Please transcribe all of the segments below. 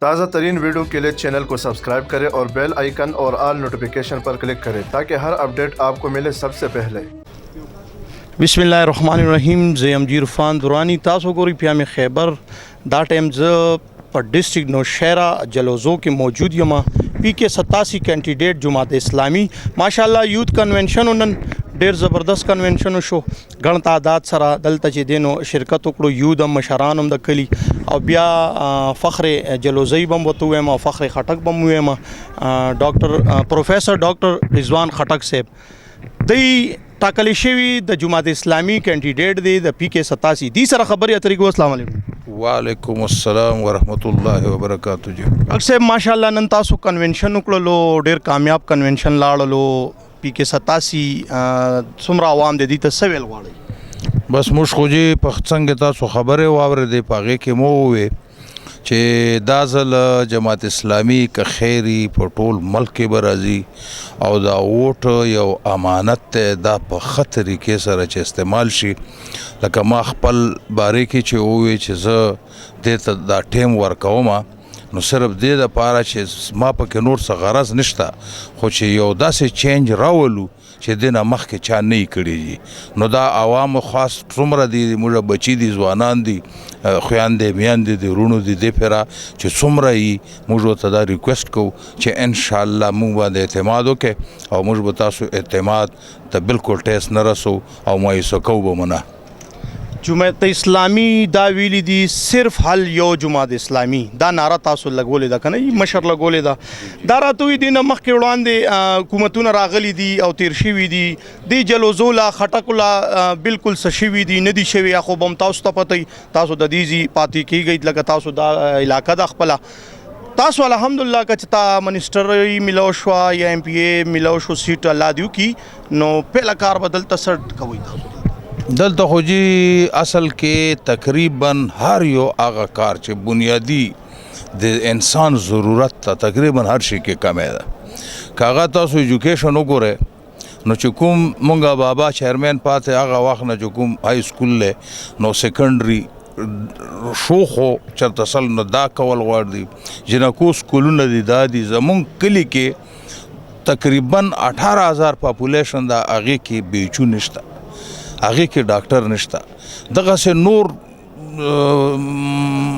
ताज़ा तरीन वीडियो के लिए चैनल को सब्सक्राइब करें और बेल आइकन और ऑल नोटिफिकेशन पर क्लिक करें ताकि हर अपडेट आपको मिले सबसे पहले। बिस्मिल्लाहिर्रहमानिर्रहीम। ज़ेम जीरफान दुरानी तासो गोरी प्याम खैबर दा टाइम ज पर डिस्ट्रिक्ट नौशहरा जलोज़ो के मौजूद यमा PK 87 कैंडिडेट जुमात इस्लामी माशाल्लाह यूथ कन्वेंशन उन्हन ढेर ज़बरदस्त कन्वेंशन शो गण तादाद सरा दलता चे देनो शिरकत उकड़ो यूद मशारान द कली और बिया फ़ख्र जलोज़ई बम वतुएम और फ़ख्र खटक बम हुएम डॉक्टर प्रोफेसर डॉक्टर रिजवान खटक साहब दई टाकली शेवी द जुमात इस्लामी कैंडिडेट दे द PK 87 दी सरा खबर तरीको अस्सलाम वालेकुम। वालेकुम अस्सलाम वरहमतुल्लाहि वबरकातुहू जी। अक्सर माशाल्लाह नन तासो कन्वेंशन उकड़लो ढेर कामयाब कन्वेंशन लाड़लो PK 87 सुमरा आवाम दे दी त सवेल वाड़ी बस मुश खोजी पखसंग तासो खबरें वावरे दे पागे के मो हुए चे दाजल जमात इस्लामी का खैरी पटोल मल्क के बराजी और दा वोट यो अमानत दा प तरीके सर चे इस्तेमाल शी लका मा खपल बारे की चे हुए चे ज दे दा टेम वर्कवमा नो सिर्फ दे दा पारा चे मा पके नूर सा गरज निश्ता खो चे यो दा से चेंज रावलू चे देना मख के चा नहीं करी जी नो दा आवाम खास सुमरा दी मुझे बची दी जवानान दी खुयान दे मियान दे रूणो दे फेरा चे सुमरा ही मुझे तदा रिक्वेस्ट को चे इंशाअल्लाह मुँह बाद एतमाद हो के और मुझे बतासो एतमाद त बिल्कुल टेस्ट न रसो और मैं इस को बमना जुमात इस्लामी दा वीली दी सिर्फ हल यो जुमात इस्लामी दा नारा तासो लगोले दा कना मशर लगोले दा दारा तो दिन मख के उड़ांदे हुकूमतुन रागली दी और तिरशिवी दी जलोज़ोला खटकुला बिल्कुल सशिवी दी नदी शेवी आखो बम तासो तपतई तासो ददीजी पाती की गई लगा तासो दा इलाका दा खपला तासो अल्हम्दुलिल्लाह कचता मिनिस्टर मिलोशवा या MPA मिलोशो सीट अल्लाह दियो की नो पहला कार बदल तसर कवई तासो दल तो खोजी असल के तकरीबन हर यो आगा कार चे बुनियादी दे इंसान ज़रूरत था तकरीबन हर शी के कम है कागा तासो एजुकेशन उगोरे नो चुकुम मुंगा बाबा चेयरमैन पाते आगा वाख न चुकुम हाई स्कूल ले नो सेकेंडरी शोखो चरतसल न दा कवल वार्दी जिना को स्कूल न दी दादी जमुंग कली के तकरीबन 18,000 पॉपुलेशन दा आगे की बेचू निश्ता आगे के डॉक्टर निश्ता दगा से नूर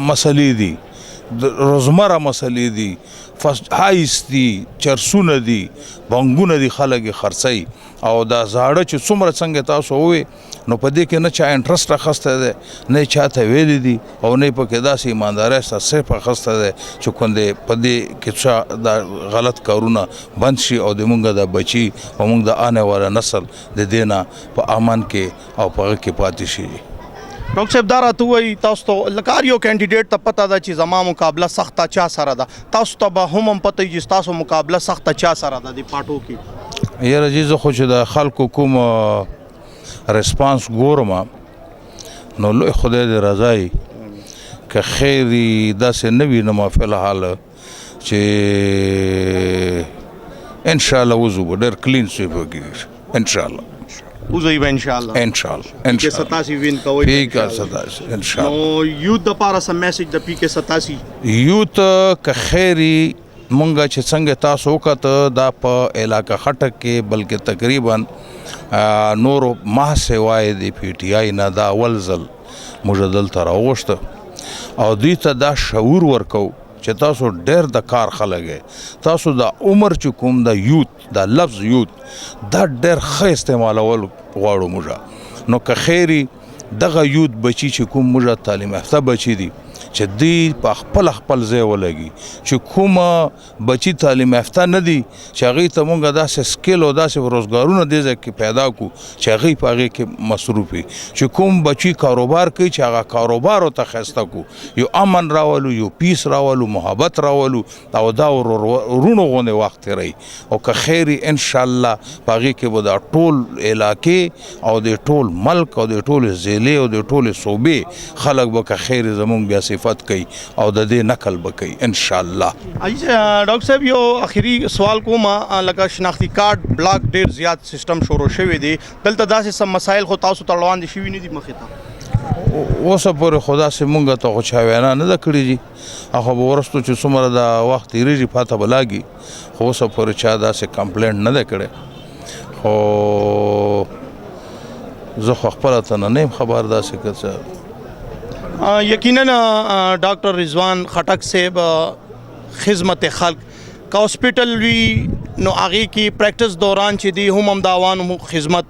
मसली दी रोज़मर्रा मसली दी फर्स्ट हाइस दी चरसुन दी बंगुन दी खलग खर्चाई और दा जाड़ च सुमर संगे तासो हुए नो पदे के न चा इंटरेस्ट रखस्ते दे नहीं चाहते वेदी दी और नहीं पके दासी ईमानदार सा सिर्फ खस्ते दे चुकंदे पदे के चा दा गलत करूना बंशी और दे मुंगा दा बची और मुंगा दा आने वाला नस्ल दे देना प अमन के और पग के पातिशी। डॉक्टर साहब दारा तो वही तास तो लकारियो कैंडिडेट तब पता था चीज़ अमा मुकाबला सख्ता चा सारा दा तास तो हम पता ही जिस तासो मुकाबला सख्ता चा सारा दा दी पार्टों की ये रजीज़ खुश दा खल्को कुम रिस्पांस गोरमा नो लो खुदा दे रज़ाई के खैरी दा से नबी नमा फ़िलहाल चे इंशाअल्लाह वज़ू बडर क्लीन स्वीप होगी इंशाअल्लाह उज़ईबा इंशाअल्लाह इंशाअल्लाह 87 विन का वही PK 87 इंशाअल्लाह नो यूथ द पारा सा मैसेज द PK 87 यूथ का खैरी मंगा चे संगे तासो का तो दा प इलाका खटक के बल्कि तकरीबन नूर माह से वायदे PTI ना दा वलजल मुजदल तरावश्त और दी दा शऊर वर्को चे तासो डेर द कार खलगे तासो दा उम्र चुकुम दा यूथ दा लफ्ज़ यूथ दा डेर ख इस्तेमाल वाड़ो मुझा नो का खैरी दगा यूथ बची चुकुम मुझा तालीम याफ्ता बची दी चे दी पखपल खपल जे वलगी चे खुमा बची तालीम याफ्ता न दी चागी तमंगा दा से स्किल और दा से रोजगारों दे जे कि पैदा को चागी पागे के मसरूफी चे खुम बची कारोबार की चागा कारोबार होता खस्ता को यो अमन रावलू यो पीस रावलू मोहब्बत रावलू ताऊ दा रूणो होने वक्त रही और का खैरी इंशाअल्लाह पागे के बदा टोल इलाके और दे टोल मल्क और दे टोल ज़िले और दे टोल सूबे खलक बका खैर जमुंग बिया सिफत कई और दे नकल बकई इंशाअल्लाह। डॉक्टर साहब यो आखिरी सवाल को माँ लगा शनाख्ती कार्ड ब्लॉक ढेर ज़्यादा सिस्टम शोरो शवे दे दलता दासे सब मसाइल को तासु तड़वान दी शिवी नहीं दी मखिता اوسه پورې خدا سي مونږ ته خو چا وینا نه ده کړې دي هغه به ورستو چې څومره دا وخت تېرېږي پاته به لاګي خو اوسه پورې چا داسې کمپلینټ نه ده کړی خو زه خو خپله ته نه یم خبر داسې که څه یقینا ډاکټر رضوان خټک صاحب خدمت خلق کا ہاسپٹل وی نو آگے کی پریکٹس دوران چې دی هم امداوان خدمت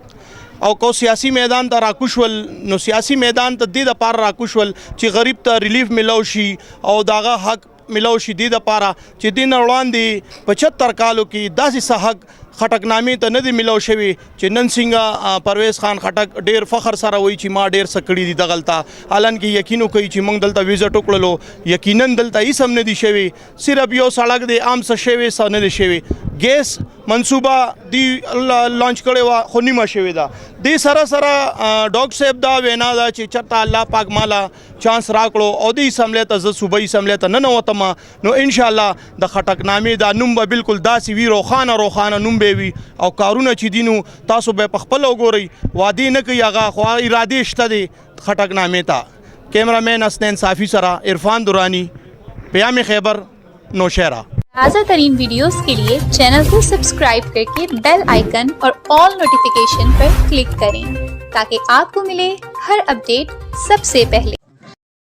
او کو سیاسی میدان ته راکوشول نو سیاسی میدان ته د پار راکوشول چې غریب ته ریلیف ملو شي او داغه حق ملو شي د پاره چې دین وړاندې 75 کالو کې داسې حق خټک نامې ته نه دی ملو شوی چې نن څنګه پرویز خان خټک ډیر فخر سره وایي چې ما ډیر سکړی دي دغلطه حالان کې یقینو کوي چې موږ دلته ویزټ وکړلو یقینا دلته هیڅ هم نه دي شوی صرف یو سړک دی عام څه شوی څه نه دی شوی ګیس منصوبه دی لانچ کړي وا خو نیمه شوی دا دی سره ډاکټر صاحب دا وینا دا چې چرته الله پاک مالا چانس راکړو او دی سملې ته ز صوبایي سملې ته نه وتم نو ان شاء الله د خټک نامې دا نوم به بالکل داسې وی روخانه نوم به وي او کارونه چې دینو تاسو به خپل وګورئ وادي نه کوي هغه خو اراده شته دی خټک نامې ته کیمرامین حسنین صافی سره عرفان درانی پیام خیبر نوشہرہ ताज़ा तरीन वीडियोस के लिए चैनल को सब्सक्राइब करके बेल आइकन और ऑल नोटिफिकेशन पर क्लिक करें ताकि आपको मिले हर अपडेट सबसे पहले।